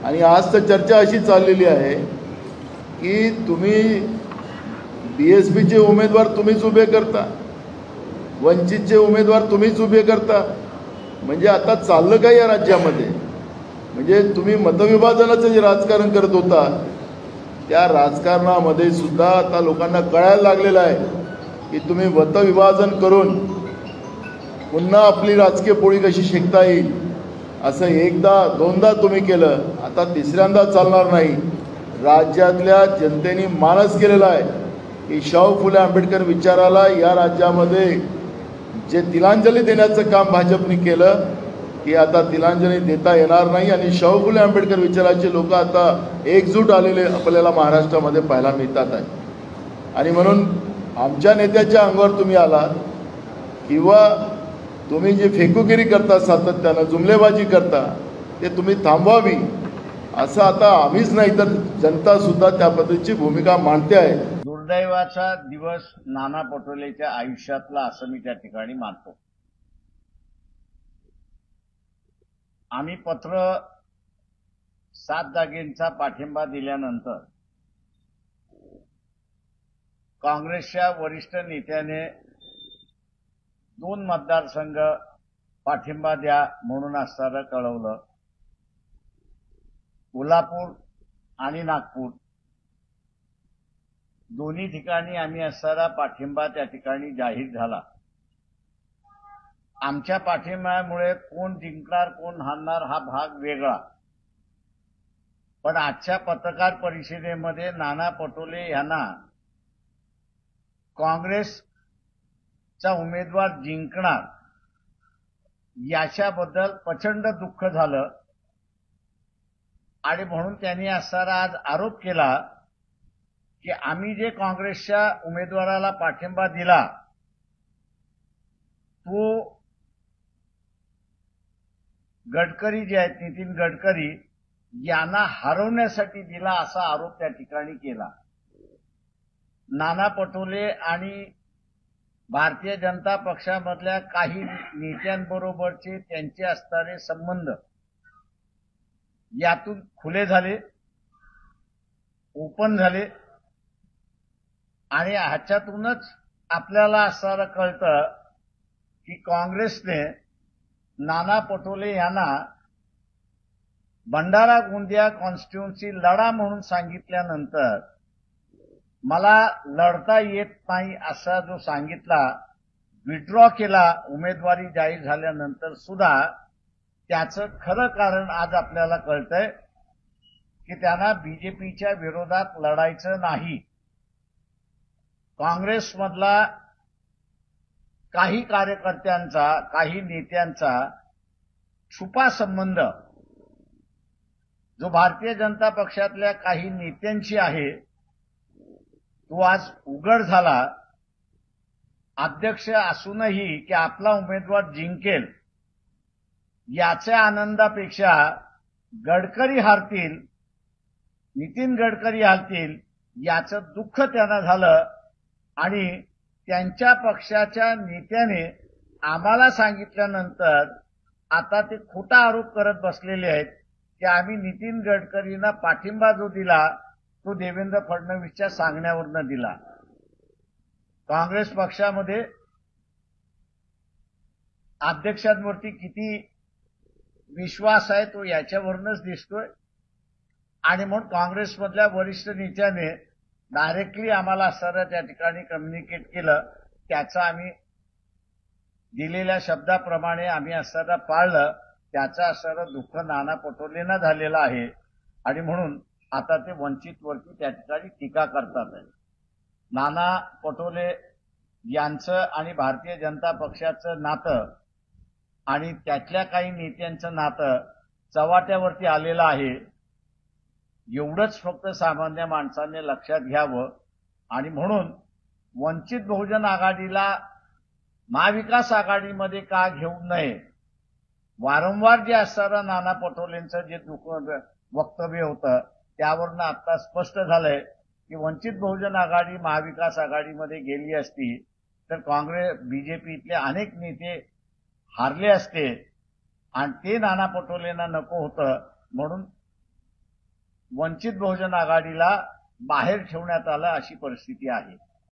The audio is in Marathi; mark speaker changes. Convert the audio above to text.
Speaker 1: आणि आज तर चर्चा अशी चाललेली आहे की तुम्ही बीएसपीचे उमेदवार तुम्हीच उभे करता, वंचितचे उमेदवार तुम्हीच उभे करता. म्हणजे आता चाललं काय या राज्यामध्ये? म्हणजे तुम्ही मतविभाजनाचं जे राजकारण करत होता त्या राजकारणामध्ये सुद्धा आता लोकांना कळायला लागलेलं आहे की तुम्ही मतविभाजन करून पुन्हा आपली राजकीय पोळी कशी शेकता येईल असं एकदा दोनदा तुम्ही केलं, आता तिसऱ्यांदा चालणार नाही. राज्यातल्या जनतेने मानस केलेला आहे की शाहू फुले आंबेडकर विचाराला या राज्यामध्ये जे तिलांजली देण्याचं काम भाजपने केलं की आता तिलांजली देता येणार नाही आणि शाहू फुले आंबेडकर विचाराचे लोक आता एकजूट आलेले आपल्याला महाराष्ट्रामध्ये पाहायला मिळतात आहे. आणि म्हणून आमच्या नेत्याच्या अंगावर तुम्ही आलात किंवा तुम्ही जे फेकुगिरी करता, सातत्यानं जुमलेबाजी करता, ते तुम्ही थांबवावी असं आता आम्हीच नाही तर जनता सुद्धा त्या पद्धतीची भूमिका मांडते आहे.
Speaker 2: दुर्दैवाचा दिवस नाना पटोलेच्या आयुष्यातला असं मी त्या ठिकाणी मानतो. आम्ही पत्र 7 जागेंचा पाठिंबा दिल्यानंतर काँग्रेसच्या वरिष्ठ नेत्याने 2 मतदारसंघ पाठिंबा द्या म्हणून असताना कळवलं. कोल्हापूर आणि नागपूर दोन्ही ठिकाणी आम्ही असताना पाठिंबा त्या ठिकाणी जाहीर झाला. आमच्या पाठिंब्यामुळे कोण जिंकणार कोण हारणार हा भाग वेगळा, पण आजच्या पत्रकार परिषदेमध्ये नाना पटोले यांना काँग्रेसचा उमेदवार जिंकणार याच्याबद्दल प्रचंड दुःख झालं आणि म्हणून त्यांनी असताना आज आरोप केला की आम्ही जे काँग्रेसच्या उमेदवाराला पाठिंबा दिला तो गडकरी जे आहेत नितीन गडकरी यांना हरवण्यासाठी दिला असा आरोप त्या ठिकाणी केला. नाना पटोले आणि भारतीय जनता पक्षामधल्या काही नेत्यांबरोबरचे त्यांचे असणारे संबंध यातून खुले झाले, ओपन झाले आणि ह्याच्यातूनच आपल्याला असं कळतं की काँग्रेसने नाना पटोले यांना भंडारा गोंदिया कॉन्स्टिट्युन्सी लढा म्हणून सांगितल्यानंतर मला लढता येत नाही असा जो सांगितला, विड्रॉ केला उमेदवारी जाहीर झाल्यानंतर सुद्धा त्याचं खरं कारण आज आपल्याला कळतंय की त्यांना बीजेपीच्या विरोधात लढायचं नाही. काँग्रेसमधला काही कार्यकर्त्यांचा काही नेत्यांचा छुपा संबंध जो भारतीय जनता पक्षातल्या काही नेत्यांशी आहे तो आज उघड झाला. अध्यक्ष असूनही की आपला उमेदवार जिंकेल याच्या आनंदापेक्षा गडकरी हारतील, नितीन गडकरी हारतील याचं दुःख त्यांना झालं आणि त्यांच्या पक्षाच्या नेत्याने आम्हाला सांगितल्यानंतर आता ते खोटा आरोप करत बसलेले आहेत की आम्ही नितीन गडकरींना पाठिंबा जो दिला तो देवेंद्र फडणवीसच्या सांगण्यावरनं दिला. काँग्रेस पक्षामध्ये अध्यक्षांवरती किती विश्वास आहे तो याच्यावरूनच दिसतोय आणि म्हणून काँग्रेसमधल्या वरिष्ठ नेत्याने डायरेक्टली आम्हाला असणारं त्या ठिकाणी कम्युनिकेट केलं. त्याचं आम्ही दिलेल्या शब्दाप्रमाणे आम्ही असणारं पाळलं. त्याचं असणारं दुःख नाना पटोलेंना झालेलं आहे आणि म्हणून आता ते वंचितवरती त्या ठिकाणी टीका करतात आहे. नाना पटोले यांचं आणि भारतीय जनता पक्षाचं नातं आणि त्यातल्या काही नेत्यांचं नातं चव्हाट्यावरती आलेलं आहे. एवढंच फक्त सामान्य माणसाने लक्षात घ्यावं आणि म्हणून वंचित बहुजन आघाडीला महाविकास आघाडीमध्ये का घेऊ नये. वारंवार जे असणारं नाना पटोलेंचं जे वक्तव्य होतं त्यावरनं आता स्पष्ट झालंय की वंचित बहुजन आघाडी महाविकास आघाडीमध्ये गेली असती तर काँग्रेस बीजेपीतले अनेक नेते हारले असते आणि ते नाना पटोलेंना नको होतं म्हणून वंचित बहुजन आघाडीला बाहेर ठेवण्यात आलं अशी परिस्थिती आहे.